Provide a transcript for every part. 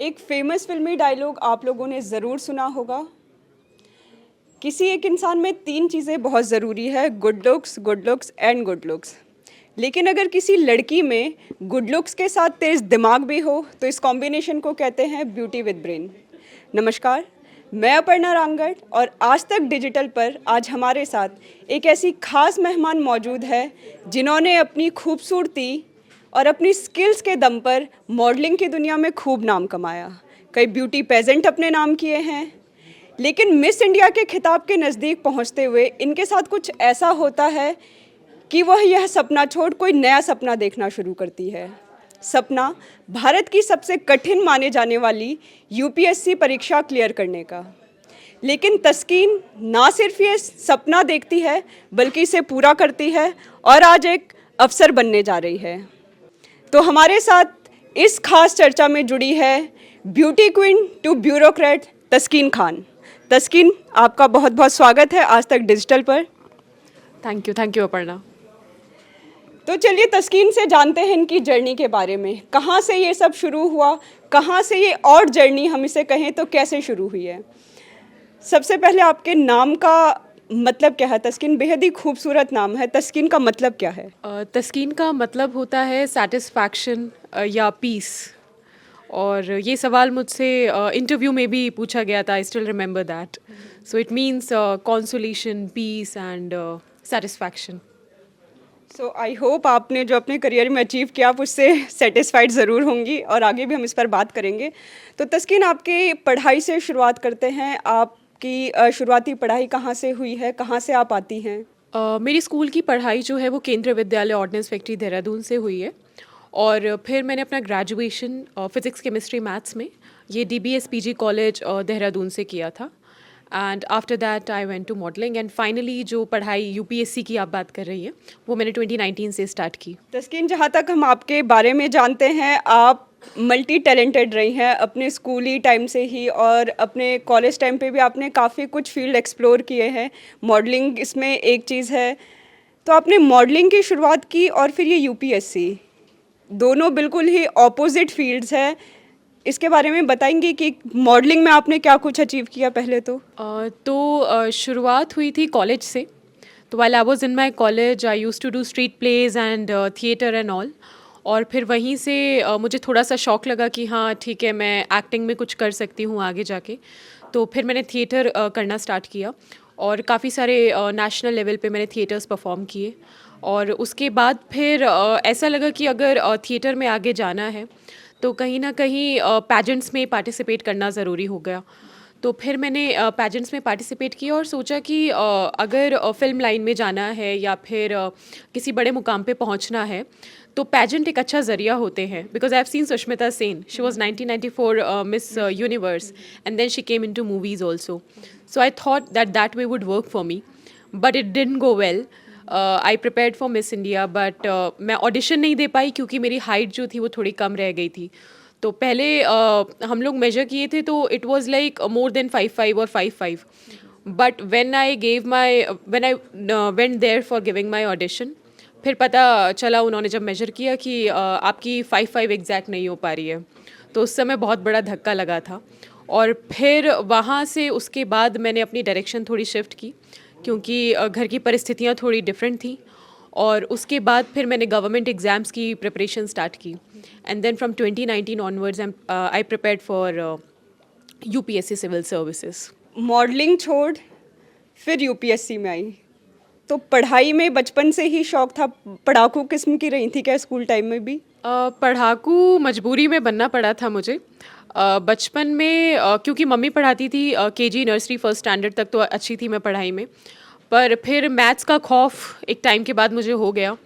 एक फेमस फिल्मी डायलॉग आप लोगों ने ज़रूर सुना होगा। किसी एक इंसान में तीन चीज़ें बहुत ज़रूरी है, good looks and good looks. लेकिन अगर किसी लड़की में गुड लुक्स के साथ तेज़ दिमाग भी हो तो इस कॉम्बिनेशन को कहते हैं ब्यूटी विद ब्रेन। नमस्कार, मैं अपर्णा रांगड़ और आज तक डिजिटल पर आज हमारे साथ एक ऐसी खास मेहमान मौजूद है जिन्होंने अपनी खूबसूरती और अपनी स्किल्स के दम पर मॉडलिंग की दुनिया में खूब नाम कमाया। कई ब्यूटी पेजेंट अपने नाम किए हैं, लेकिन मिस इंडिया के खिताब के नज़दीक पहुंचते हुए इनके साथ कुछ ऐसा होता है कि वह यह सपना छोड़ कोई नया सपना देखना शुरू करती है। सपना भारत की सबसे कठिन माने जाने वाली यूपीएससी परीक्षा क्लियर करने का। लेकिन तस्कीन ना सिर्फ ये सपना देखती है बल्कि इसे पूरा करती है और आज एक अफसर बनने जा रही है। तो हमारे साथ इस खास चर्चा में जुड़ी है ब्यूटी क्वीन टू ब्यूरोक्रेट तस्कीन खान। तस्कीन, आपका बहुत बहुत स्वागत है आज तक डिजिटल पर। Thank you Aparna. तो चलिए तस्कीन से जानते हैं इनकी जर्नी के बारे में। कहाँ से ये सब शुरू हुआ, कहाँ से ये और जर्नी हम इसे कहें तो कैसे शुरू हुई है। सबसे पहले आपके नाम का मतलब क्या है? तस्कीन बेहद ही खूबसूरत नाम है, तस्कीन का मतलब क्या है? तस्कीन का मतलब होता है सेटिस्फैक्शन या पीस। और ये सवाल मुझसे इंटरव्यू में भी पूछा गया था। I still remember that. So it means consolation, peace and satisfaction. So I hope आपने जो अपने करियर में अचीव किया आप उससे सेटिस्फाइड ज़रूर होंगी और आगे भी हम इस पर बात करेंगे। तो तस्कीन, आपकी पढ़ाई से शुरुआत करते हैं। आपकी शुरुआती पढ़ाई कहाँ से हुई है, कहाँ से आप आती हैं? मेरी स्कूल की पढ़ाई जो है वो केंद्रीय विद्यालय ऑर्डिनेंस फैक्ट्री देहरादून से हुई है। और फिर मैंने अपना ग्रेजुएशन फिज़िक्स केमिस्ट्री मैथ्स में ये DBS PG कॉलेज देहरादून से किया था। And after that I went to modelling and finally जो पढ़ाई UPSC की आप बात कर रही हैं वो मैंने 2019 से स्टार्ट की। तस्कीन, जहाँ तक हम आपके बारे में जानते हैं आप मल्टी टैलेंटेड रही हैं अपने स्कूली टाइम से ही, और अपने कॉलेज टाइम पे भी आपने काफ़ी कुछ फील्ड एक्सप्लोर किए हैं। मॉडलिंग इसमें एक चीज़ है। तो आपने मॉडलिंग की शुरुआत की और फिर ये UPSC, दोनों बिल्कुल ही ऑपोजिट फील्ड्स हैं। इसके बारे में बताएंगे कि मॉडलिंग में आपने क्या कुछ अचीव किया पहले तो? शुरुआत हुई थी कॉलेज से। तो while I was in my college I used to do street plays and theatre and all। और फिर वहीं से मुझे थोड़ा सा शौक लगा कि हाँ ठीक है, मैं एक्टिंग में कुछ कर सकती हूँ आगे जाके। तो फिर मैंने थिएटर करना स्टार्ट किया और काफ़ी सारे नेशनल लेवल पे मैंने थिएटर्स परफॉर्म किए। और उसके बाद फिर ऐसा लगा कि अगर थिएटर में आगे जाना है तो कहीं ना कहीं पैजेंट्स में पार्टिसिपेट करना ज़रूरी हो गया। तो फिर मैंने पैजेंट्स में पार्टिसिपेट किया और सोचा कि अगर फिल्म लाइन में जाना है या फिर किसी बड़े मुकाम पे पहुंचना है तो पैजेंट एक अच्छा ज़रिया होते हैं। Because I have seen Sushmita Sen, she was 1994 Miss Universe and then she came into movies also. So I thought that way would work for me, but it didn't go well. I prepared for Miss India but मैं audition नहीं दे पाई क्योंकि मेरी height जो थी वो थोड़ी कम रह गई थी। तो पहले हम लोग मेजर किए थे तो it was like more than 5'5" और 5'5", but when I went there for giving my audition फिर पता चला उन्होंने जब मेजर किया कि आपकी 5'5" एग्जैक्ट नहीं हो पा रही है। तो उस समय बहुत बड़ा धक्का लगा था। और फिर वहाँ से उसके बाद मैंने अपनी डायरेक्शन थोड़ी शिफ्ट की क्योंकि घर की परिस्थितियाँ थोड़ी डिफरेंट थी। और उसके बाद फिर मैंने गवर्नमेंट एग्ज़ाम्स की प्रिपरेशन स्टार्ट की and then from 2019 onwards I prepared for UPSC civil services. Modelling छोड़ फिर UPSC में आई, तो पढ़ाई में बचपन से ही शौक था? पढ़ाकू किस्म की रही थी क्या स्कूल टाइम में भी? पढ़ाकू मजबूरी में बनना पड़ा था मुझे। बचपन में क्योंकि मम्मी पढ़ाती थी, KG नर्सरी फर्स्ट स्टैंडर्ड तक तो अच्छी थी मैं पढ़ाई में। पर फिर मैथ्स का खौफ एक टाइम के बाद मुझे हो गया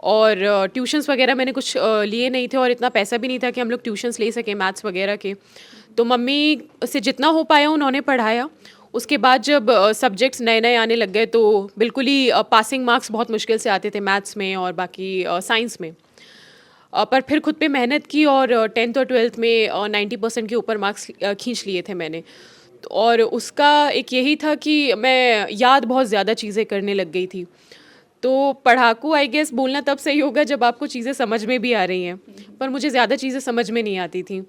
और ट्यूशन्स वगैरह मैंने कुछ लिए नहीं थे और इतना पैसा भी नहीं था कि हम लोग ट्यूशन्स ले सकें मैथ्स वगैरह के। तो मम्मी से जितना हो पाया उन्होंने पढ़ाया। उसके बाद जब सब्जेक्ट्स नए नए आने लग गए तो बिल्कुल ही पासिंग मार्क्स बहुत मुश्किल से आते थे मैथ्स में और बाकी साइंस में। पर फिर खुद पे मेहनत की और 10th और 12th में 90% के ऊपर मार्क्स खींच लिए थे मैंने। और उसका एक यही था कि मैं याद बहुत ज़्यादा चीज़ें करने लग गई थी। तो पढ़ाकू आई गेस बोलना तब सही होगा जब आपको चीज़ें समझ में भी आ रही हैं, पर मुझे ज़्यादा चीज़ें समझ में नहीं आती थी,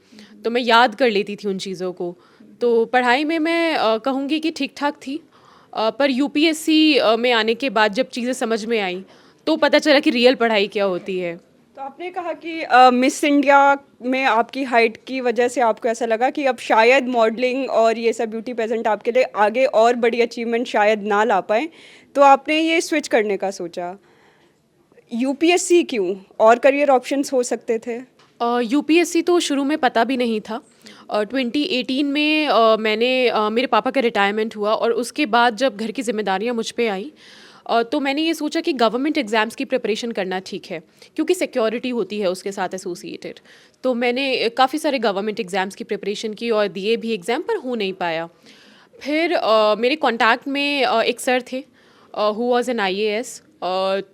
तो मैं याद कर लेती थी उन चीज़ों को। तो पढ़ाई में मैं कहूँगी कि ठीक-ठाक थी, पर यूपीएससी में आने के बाद जब चीज़ें समझ में आई, तो पता चला कि रियल पढ़ाई क्या होती है। तो आपने कहा कि मिस इंडिया में आपकी हाइट की वजह से आपको ऐसा लगा कि अब शायद मॉडलिंग और ये सब ब्यूटी पेजेंट आपके लिए आगे और बड़ी अचीवमेंट शायद ना ला पाएँ, तो आपने ये स्विच करने का सोचा। यूपीएससी क्यों? और करियर ऑप्शंस हो सकते थे? यूपीएससी तो शुरू में पता भी नहीं था। 2018 में मेरे पापा का रिटायरमेंट हुआ और उसके बाद जब घर की ज़िम्मेदारियाँ मुझ पे आई, तो मैंने ये सोचा कि गवर्नमेंट एग्ज़ाम्स की प्रिपरेशन करना ठीक है, क्योंकि सिक्योरिटी होती है उसके साथ एसोसिएटेड। तो मैंने काफ़ी सारे गवर्नमेंट एग्ज़ाम्स की प्रिपरेशन की और दिए भी एग्ज़ाम, पर हो नहीं पाया। फिर मेरे कॉन्टैक्ट में एक सर थे हु वाज़ एन आईएएस,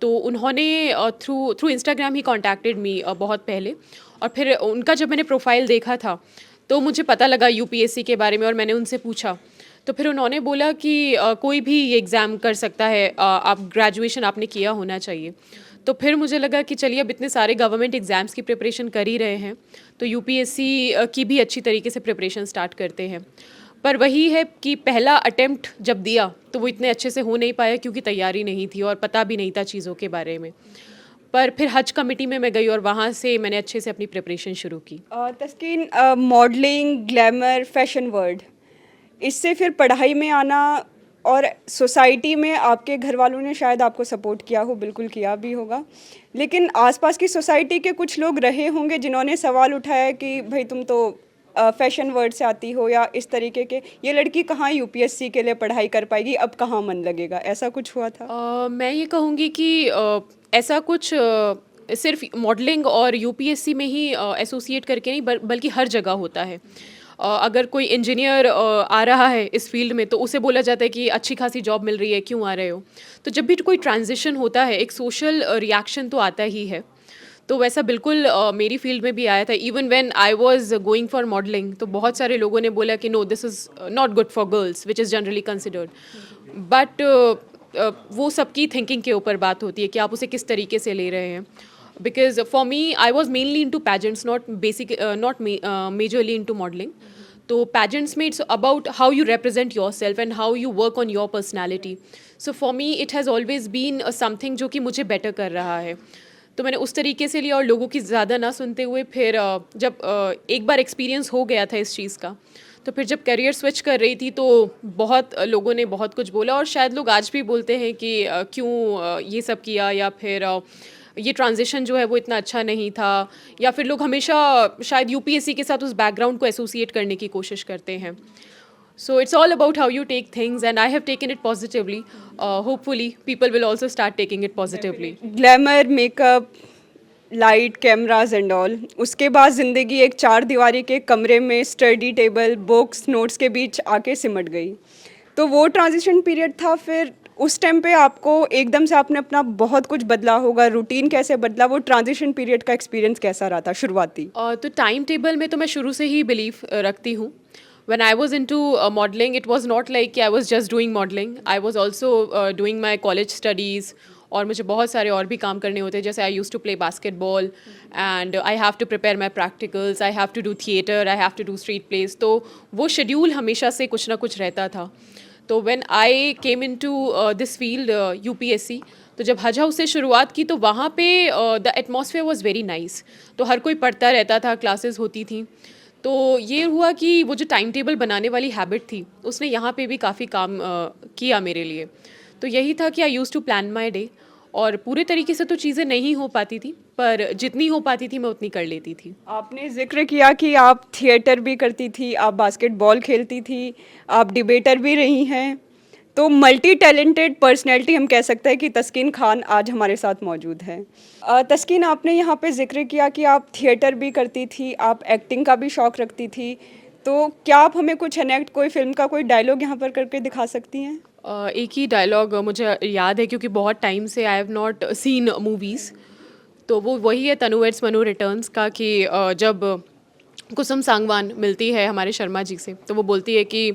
तो उन्होंने थ्रू थ्रू इंस्टाग्राम ही कॉन्टैक्टेड मी बहुत पहले, और फिर उनका जब मैंने प्रोफाइल देखा था तो मुझे पता लगा यूपीएससी के बारे में और मैंने उनसे पूछा। तो फिर उन्होंने बोला कि कोई भी ये एग्ज़ाम कर सकता है, आप ग्रेजुएशन आपने किया होना चाहिए। तो फिर मुझे लगा कि चलिए अब इतने सारे गवर्नमेंट एग्ज़ाम्स की प्रिपरेशन कर ही रहे हैं, तो यूपीएससी की भी अच्छी तरीके से प्रिपरेशन स्टार्ट करते हैं। पर वही है कि पहला अटेम्प्ट जब दिया तो वो इतने अच्छे से हो नहीं पाया, क्योंकि तैयारी नहीं थी और पता भी नहीं था चीज़ों के बारे में। पर फिर हज कमेटी में मैं गई और वहाँ से मैंने अच्छे से अपनी प्रिपरेशन शुरू की। तस्कीन, मॉडलिंग, ग्लैमर, फैशन वर्ल्ड, इससे फिर पढ़ाई में आना और सोसाइटी में आपके घर वालों ने शायद आपको सपोर्ट किया हो, बिल्कुल किया भी होगा, लेकिन आसपास की सोसाइटी के कुछ लोग रहे होंगे जिन्होंने सवाल उठाया कि भाई तुम तो फैशन वर्ल्ड से आती हो, या इस तरीके के, ये लड़की कहाँ यूपीएससी के लिए पढ़ाई कर पाएगी, अब कहाँ मन लगेगा, ऐसा कुछ हुआ था? मैं ये कहूँगी कि ऐसा कुछ सिर्फ मॉडलिंग और यूपीएससी में ही एसोसिएट करके नहीं, बल्कि हर जगह होता है। अगर कोई इंजीनियर आ रहा है इस फील्ड में, तो उसे बोला जाता है कि अच्छी खासी जॉब मिल रही है, क्यों आ रहे हो? तो जब भी कोई ट्रांजिशन होता है, एक सोशल रिएक्शन तो आता ही है। तो वैसा बिल्कुल मेरी फील्ड में भी आया था। Even when I was going for modelling, तो बहुत सारे लोगों ने बोला कि no, this is not good for girls, which is generally considered. But वो सबकी थिंकिंग के ऊपर बात होती है कि आप उसे किस तरीके से ले रहे हैं। Because for me, I was mainly into pageants, not majorly into modelling. तो पैजेंट्स में it's about how you represent yourself and how you work on your personality. So for me it has always been something जो कि मुझे better कर रहा है। तो मैंने उस तरीके से लिया और लोगों की ज़्यादा ना सुनते हुए फिर जब एक बार एक्सपीरियंस हो गया था इस चीज़ का, तो फिर जब करियर स्विच कर रही थी तो बहुत लोगों ने बहुत कुछ बोला, और शायद लोग आज भी बोलते हैं कि क्यों ये सब किया, या फिर ये ट्रांजिशन जो है वो इतना अच्छा नहीं था, या फिर लोग हमेशा शायद यूपीएससी के साथ उस बैकग्राउंड को एसोसिएट करने की कोशिश करते हैं। So it's all about how you take things, and I have taken it positively. Hopefully, people will also start taking it positively. Glamour, makeup, light, cameras and all, उसके बाद ज़िंदगी एक चार दीवारी के कमरे में स्टडी टेबल, बुक्स, नोट्स के बीच आके सिमट गई। तो वो ट्रांजिशन पीरियड था, फिर उस टाइम पे आपको एकदम से आपने अपना बहुत कुछ बदला होगा, रूटीन कैसे बदला, वो ट्रांजिशन पीरियड का एक्सपीरियंस कैसा रहा था शुरुआती? तो टाइम टेबल में तो मैं शुरू से ही बिलीव रखती हूँ। When I was into modeling, it was not like I was just doing modeling. I was also doing my college studies, और मुझे बहुत सारे और भी काम करने होते हैं, जैसे I used to play basketball and I have to prepare my practicals, I have to do theatre, I have to do street plays. तो वो शेड्यूल हमेशा से कुछ ना कुछ रहता था। तो when I came into this field UPSC, तो जब हज हाउस से शुरुआत की तो वहाँ पे the atmosphere was very nice. तो हर कोई पढ़ता रहता था, क्लासेस होती थी। तो ये हुआ कि वो जो टाइम टेबल बनाने वाली हैबिट थी, उसने यहाँ पे भी काफ़ी काम किया मेरे लिए। तो यही था कि I used to plan my day, और पूरे तरीके से तो चीज़ें नहीं हो पाती थी, पर जितनी हो पाती थी मैं उतनी कर लेती थी। आपने ज़िक्र किया कि आप थिएटर भी करती थी, आप बास्केटबॉल खेलती थी, आप डिबेटर भी रही हैं, तो मल्टी टैलेंटेड पर्सनैलिटी हम कह सकते हैं कि तस्कीन खान आज हमारे साथ मौजूद है। तस्कीन, आपने यहाँ पे ज़िक्र किया कि आप थिएटर भी करती थी, आप एक्टिंग का भी शौक़ रखती थी, तो क्या आप हमें कुछ एनेक्ट, कोई फिल्म का कोई डायलॉग यहाँ पर करके दिखा सकती हैं? एक ही डायलॉग मुझे याद है, क्योंकि बहुत टाइम से I have not seen movies. तो वो वही है तनु वेड्स मनु रिटर्न्स का, कि जब कुसुम सांगवान मिलती है हमारे शर्मा जी से, तो वो बोलती है कि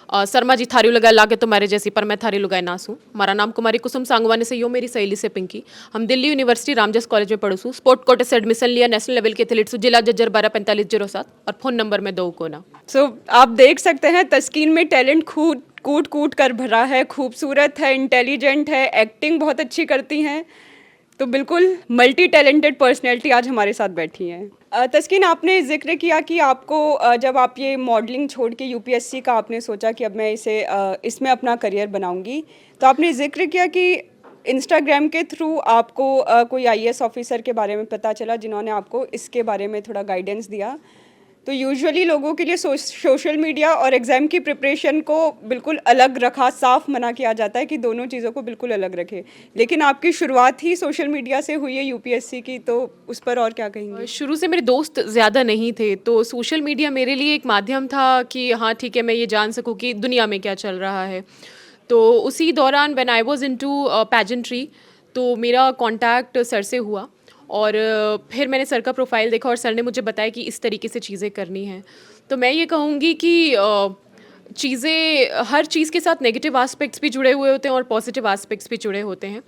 शर्मा जी थारी लगाए लागे तुम्हारे जैसी पर मैं थारी लगाए नासूं। मारा नाम कुमारी कुसुम सांगवानी से यो मेरी सहेली से पिंकी। हम दिल्ली यूनिवर्सिटी रामजस कॉलेज में पढ़ूँ। स्पोर्ट कोटे से एडमिशन लिया, नेशनल लेवल के एथलीट जिला जज्जर 124507 और फोन नंबर में 2 कोना। आप देख सकते हैं तस्कीन में टैलेंट कूट कूट कर भरा है, खूबसूरत है, इंटेलिजेंट है, एक्टिंग बहुत अच्छी करती हैं, तो बिल्कुल मल्टी टैलेंटेड पर्सनैलिटी आज हमारे साथ बैठी हैं। तस्कीन, आपने ज़िक्र किया कि आपको जब आप ये मॉडलिंग छोड़ के यूपीएससी का आपने सोचा कि अब मैं इसमें अपना करियर बनाऊंगी, तो आपने ज़िक्र किया कि इंस्टाग्राम के थ्रू आपको कोई आईएएस ऑफिसर के बारे में पता चला जिन्होंने आपको इसके बारे में थोड़ा गाइडेंस दिया। तो यूजुअली लोगों के लिए सोशल मीडिया और एग्ज़ाम की प्रिपरेशन को बिल्कुल अलग रखा, साफ मना किया जाता है कि दोनों चीज़ों को बिल्कुल अलग रखें, लेकिन आपकी शुरुआत ही सोशल मीडिया से हुई है यूपीएससी की, तो उस पर और क्या कहेंगे? शुरू से मेरे दोस्त ज़्यादा नहीं थे, तो सोशल मीडिया मेरे लिए एक माध्यम था कि हाँ ठीक है, मैं ये जान सकूँ कि दुनिया में क्या चल रहा है। तो उसी दौरान व्हेन आई वाज इनटू पैजेंट्री, तो मेरा कांटेक्ट सर से हुआ और फिर मैंने सर का प्रोफाइल देखा और सर ने मुझे बताया कि इस तरीके से चीज़ें करनी हैं। तो मैं ये कहूँगी कि चीज़ें, हर चीज़ के साथ नेगेटिव एस्पेक्ट्स भी जुड़े हुए होते हैं और पॉजिटिव एस्पेक्ट्स भी जुड़े होते हैं,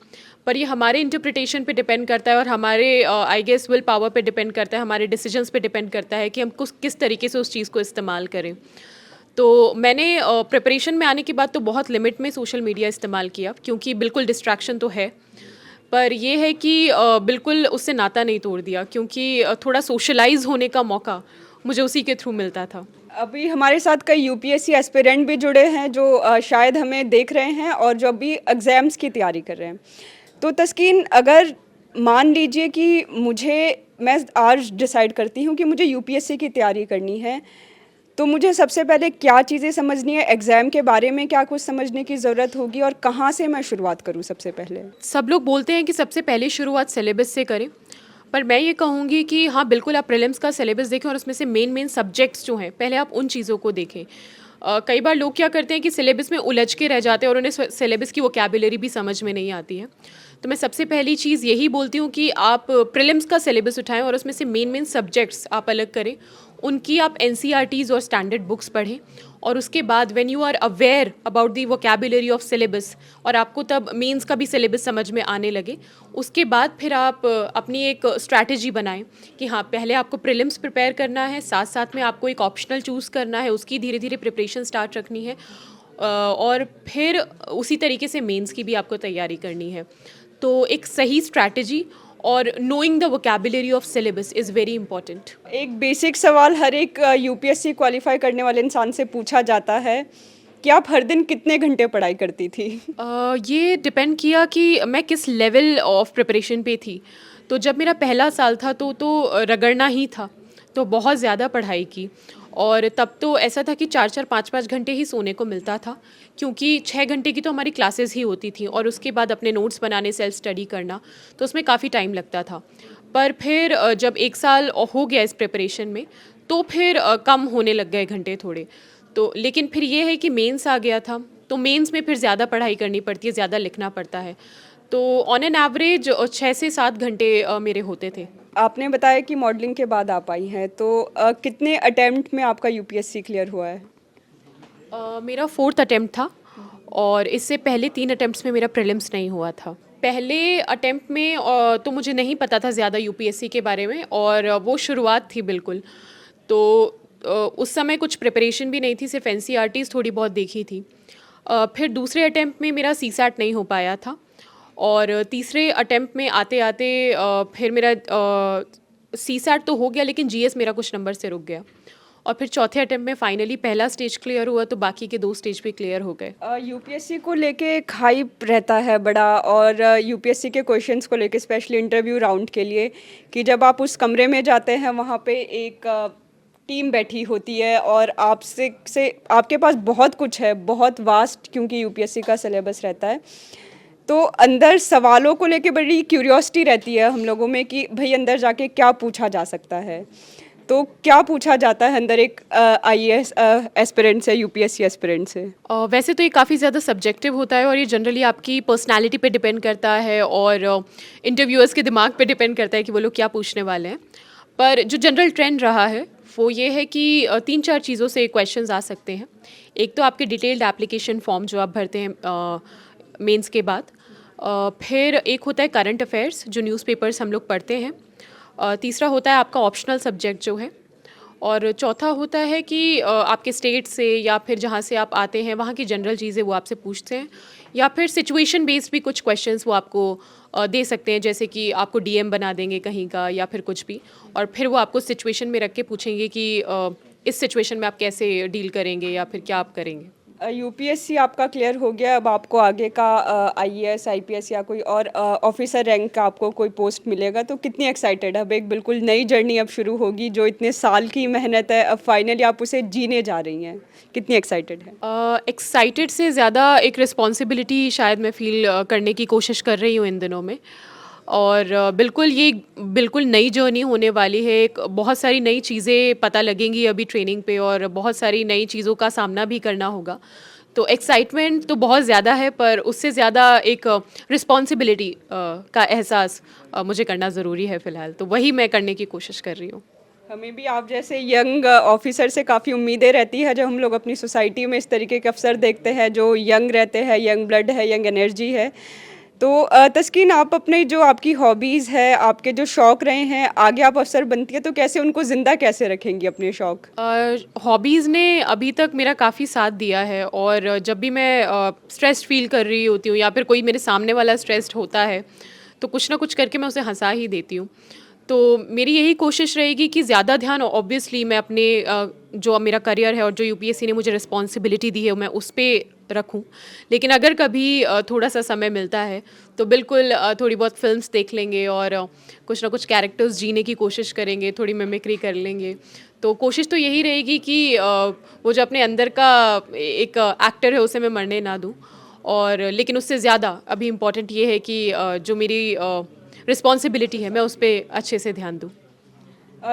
पर ये हमारे इंटरप्रिटेशन पे डिपेंड करता है और हमारे आई गेस विल पावर पे डिपेंड करता है, हमारे डिसीजंस पे डिपेंड करता है कि हम किस तरीके से उस चीज़ को इस्तेमाल करें। तो मैंने प्रिपरेशन में आने के बाद तो बहुत लिमिट में सोशल मीडिया इस्तेमाल किया, क्योंकि बिल्कुल डिस्ट्रैक्शन तो है, पर ये है कि बिल्कुल उससे नाता नहीं तोड़ दिया, क्योंकि थोड़ा सोशलाइज होने का मौका मुझे उसी के थ्रू मिलता था। अभी हमारे साथ कई यूपीएससी एस्पिरेंट भी जुड़े हैं जो शायद हमें देख रहे हैं और जो अभी एग्ज़ाम्स की तैयारी कर रहे हैं। तो तस्कीन, अगर मान लीजिए कि मैं आज डिसाइड करती हूँ कि मुझे यूपीएससी की तैयारी करनी है, तो मुझे सबसे पहले क्या चीज़ें समझनी है, एग्ज़ाम के बारे में क्या कुछ समझने की ज़रूरत होगी और कहाँ से मैं शुरुआत करूँ सबसे पहले? सब लोग बोलते हैं कि सबसे पहले शुरुआत सिलेबस से करें, पर मैं ये कहूँगी कि हाँ बिल्कुल आप प्रीलिम्स का सिलेबस देखें और उसमें से मेन सब्जेक्ट्स जो हैं पहले आप उन चीज़ों को देखें। कई बार लोग क्या करते हैं कि सिलेबस में उलझ के रह जाते हैं और उन्हें सिलेबस की वोकैबुलरी भी समझ में नहीं आती है। तो मैं सबसे पहली चीज़ यही बोलती हूँ कि आप प्रीलिम्स का सिलेबस उठाएं और उसमें से मेन सब्जेक्ट्स आप अलग करें, उनकी आप एनसीईआरटीज़ और स्टैंडर्ड बुक्स पढ़ें, और उसके बाद when you are aware about the vocabulary of syllabus और आपको तब मेंस का भी सिलेबस समझ में आने लगे, उसके बाद फिर आप अपनी एक स्ट्रैटेजी बनाएं कि हाँ पहले आपको प्रीलिम्स प्रिपेयर करना है, साथ साथ में आपको एक ऑप्शनल चूज़ करना है, उसकी धीरे धीरे प्रिपरेशन स्टार्ट रखनी है, और फिर उसी तरीके से मेंस की भी आपको तैयारी करनी है। तो एक सही स्ट्रैटेजी और knowing the vocabulary of syllabus is very important. एक बेसिक सवाल हर एक यूपीएससी क्वालिफाई करने वाले इंसान से पूछा जाता है कि आप हर दिन कितने घंटे पढ़ाई करती थी? ये डिपेंड किया कि मैं किस लेवल ऑफ प्रिपरेशन पे थी। तो जब मेरा पहला साल था तो रगड़ना ही था, तो बहुत ज़्यादा पढ़ाई की, और तब तो ऐसा था कि 4-4 5-5 घंटे ही सोने को मिलता था, क्योंकि 6 घंटे की तो हमारी क्लासेस ही होती थी और उसके बाद अपने नोट्स बनाने, सेल्फ स्टडी करना, तो उसमें काफ़ी टाइम लगता था। पर फिर जब 1 साल हो गया इस प्रिपरेशन में, तो फिर कम होने लग गए घंटे थोड़े। तो लेकिन फिर ये है कि मेंस आ गया था, तो मेंस में फिर ज़्यादा पढ़ाई करनी पड़ती है, ज़्यादा लिखना पड़ता है, तो ऑन एन एवरेज 6 से 7 घंटे मेरे होते थे। आपने बताया कि मॉडलिंग के बाद आप आई हैं, तो कितने अटेम्प्ट में आपका यूपीएससी क्लियर हुआ है? मेरा 4th अटेम्प्ट था और इससे पहले 3 अटेम्प्ट्स में मेरा प्रीलिम्स नहीं हुआ था। पहले अटेम्प्ट में तो मुझे नहीं पता था ज़्यादा यूपीएससी के बारे में, और वो शुरुआत थी बिल्कुल, तो उस समय कुछ प्रिपरेशन भी नहीं थी, सिर्फ एनसीईआरटीज़ थोड़ी बहुत देखी थी। फिर दूसरे अटेम्प्ट में मेरा सीसैट नहीं हो पाया था, और तीसरे अटेम्प्ट में आते आते फिर मेरा सीसैट तो हो गया, लेकिन जीएस मेरा कुछ नंबर से रुक गया, और फिर चौथे अटेम्प्ट में फाइनली पहला स्टेज क्लियर हुआ, तो बाकी के 2 स्टेज भी क्लियर हो गए। यूपीएससी को लेके एक हाइप रहता है बड़ा, और यूपीएससी के क्वेश्चंस को लेके स्पेशली इंटरव्यू राउंड के लिए, कि जब आप उस कमरे में जाते हैं वहाँ पे एक टीम बैठी होती है और आपके पास बहुत कुछ है, बहुत वास्ट, क्योंकि यूपीएससी का सिलेबस रहता है, तो अंदर सवालों को लेके बड़ी क्यूरियोसिटी रहती है हम लोगों में कि भाई अंदर जाके क्या पूछा जा सकता है। तो क्या पूछा जाता है अंदर एक आईएएस एस्पिरेंट से, यूपीएससी एस्पिरेंट से? वैसे तो ये काफ़ी ज़्यादा सब्जेक्टिव होता है और ये जनरली आपकी पर्सनालिटी पे डिपेंड करता है और इंटरव्यूअर्स के दिमाग पे डिपेंड करता है कि वो लोग क्या पूछने वाले हैं। पर जो जनरल ट्रेंड रहा है वो ये है कि 3-4 चीज़ों से क्वेश्चंस आ सकते हैं। एक तो आपके डिटेल्ड एप्लीकेशन फॉर्म जो आप भरते हैं मेंस के बाद। फिर एक होता है करंट अफेयर्स जो न्यूज़पेपर्स हम लोग पढ़ते हैं। तीसरा होता है आपका ऑप्शनल सब्जेक्ट जो है। और चौथा होता है कि आपके स्टेट से या फिर जहाँ से आप आते हैं वहाँ की जनरल चीज़ें वो आपसे पूछते हैं, या फिर सिचुएशन बेस्ड भी कुछ क्वेश्चंस वो आपको दे सकते हैं, जैसे कि आपको डीएम बना देंगे कहीं का या फिर कुछ भी, और फिर वो आपको सिचुएशन में रख के पूछेंगे कि इस सिचुएशन में आप कैसे डील करेंगे या फिर क्या आप करेंगे। यूपीएससी आपका क्लियर हो गया, अब आपको आगे का आईएएस आईपीएस या कोई और ऑफिसर रैंक का आपको कोई पोस्ट मिलेगा, तो कितनी एक्साइटेड है? अब एक बिल्कुल नई जर्नी अब शुरू होगी, जो इतने साल की मेहनत है अब फाइनली आप उसे जीने जा रही हैं, कितनी एक्साइटेड है? एक्साइटेड से ज़्यादा एक रिस्पॉन्सिबिलिटी शायद मैं फ़ील करने की कोशिश कर रही हूँ इन दिनों में। और बिल्कुल नई जर्नी होने वाली है। एक बहुत सारी नई चीज़ें पता लगेंगी अभी ट्रेनिंग पे, और बहुत सारी नई चीज़ों का सामना भी करना होगा। तो एक्साइटमेंट तो बहुत ज़्यादा है, पर उससे ज़्यादा एक रिस्पॉन्सिबिलिटी का एहसास मुझे करना ज़रूरी है फ़िलहाल। तो वही मैं करने की कोशिश कर रही हूँ। हमें भी आप जैसे यंग ऑफिसर से काफ़ी उम्मीदें रहती है, जब हम लोग अपनी सोसाइटी में इस तरीके के अफसर देखते हैं जो यंग रहते हैं, यंग ब्लड है, यंग एनर्जी है। तो तस्कीन, आप अपने जो आपकी हॉबीज़ है, आपके जो शौक़ रहे हैं, आगे आप अफसर बनती है तो कैसे उनको ज़िंदा कैसे रखेंगी अपने शौक़? हॉबीज़ ने अभी तक मेरा काफ़ी साथ दिया है, और जब भी मैं स्ट्रेस्ड फील कर रही होती हूँ या फिर कोई मेरे सामने वाला स्ट्रेस्ड होता है, तो कुछ ना कुछ करके मैं उसे हंसा ही देती हूँ। तो मेरी यही कोशिश रहेगी कि ज़्यादा ध्यान ऑब्वियसली मैं अपने जो मेरा करियर है और जो यूपीएससी ने मुझे रिस्पॉन्सिबिलिटी दी है मैं उस पे रखूं। लेकिन अगर कभी थोड़ा सा समय मिलता है तो बिल्कुल थोड़ी बहुत फिल्म्स देख लेंगे, और कुछ ना कुछ कैरेक्टर्स जीने की कोशिश करेंगे, थोड़ी मिमिक्री कर लेंगे। तो कोशिश तो यही रहेगी कि वो जो अपने अंदर का एक एक्टर है उसे मैं मरने ना दूँ। और लेकिन उससे ज़्यादा अभी इम्पॉर्टेंट ये है कि जो मेरी रिस्पॉन्सिबिलिटी है मैं उस पर अच्छे से ध्यान दूँ।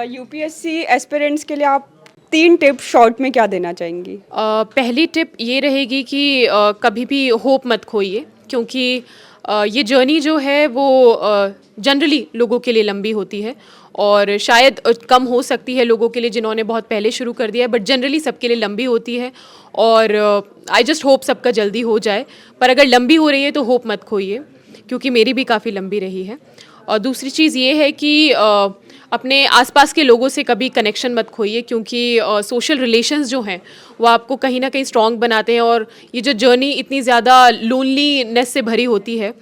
यूपीएससी एस्पिरेंट्स के लिए आप 3 टिप शॉर्ट में क्या देना चाहेंगी? पहली टिप ये रहेगी कि कभी भी होप मत खोइए, क्योंकि ये जर्नी जो है वो जनरली लोगों के लिए लंबी होती है, और शायद कम हो सकती है लोगों के लिए जिन्होंने बहुत पहले शुरू कर दिया है, बट जनरली सबके लिए लंबी होती है। और आई जस्ट होप सबका जल्दी हो जाए, पर अगर लंबी हो रही है तो होप मत खोइए, क्योंकि मेरी भी काफ़ी लंबी रही है। और दूसरी चीज़ ये है कि अपने आसपास के लोगों से कभी कनेक्शन मत खोइए, क्योंकि सोशल रिलेशंस जो हैं वो आपको कहीं ना कहीं स्ट्रॉन्ग बनाते हैं। और ये जो जर्नी इतनी ज़्यादा लोनलीनेस से भरी होती है,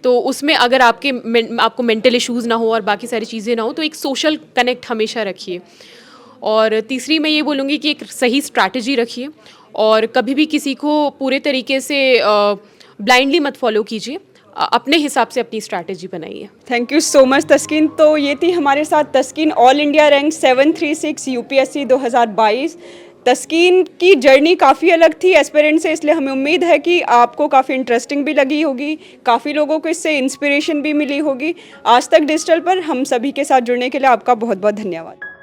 तो उसमें अगर आपको मेंटल इश्यूज़ ना हो और बाकी सारी चीज़ें ना हो, तो एक सोशल कनेक्ट हमेशा रखिए। और तीसरी मैं ये बोलूँगी कि एक सही स्ट्रैटेजी रखिए, और कभी भी किसी को पूरे तरीके से ब्लाइंडली मत फॉलो कीजिए, अपने हिसाब से अपनी स्ट्रैटेजी बनाइए। थैंक यू सो मच तस्कीन। तो ये थी हमारे साथ तस्कीन, ऑल इंडिया रैंक 736 यूपीएससी 2022। तस्कीन की जर्नी काफ़ी अलग थी एस्पिरेंट से, इसलिए हमें उम्मीद है कि आपको काफ़ी इंटरेस्टिंग भी लगी होगी, काफ़ी लोगों को इससे इंस्पिरेशन भी मिली होगी। आज तक डिजिटल पर हम सभी के साथ जुड़ने के लिए आपका बहुत बहुत धन्यवाद।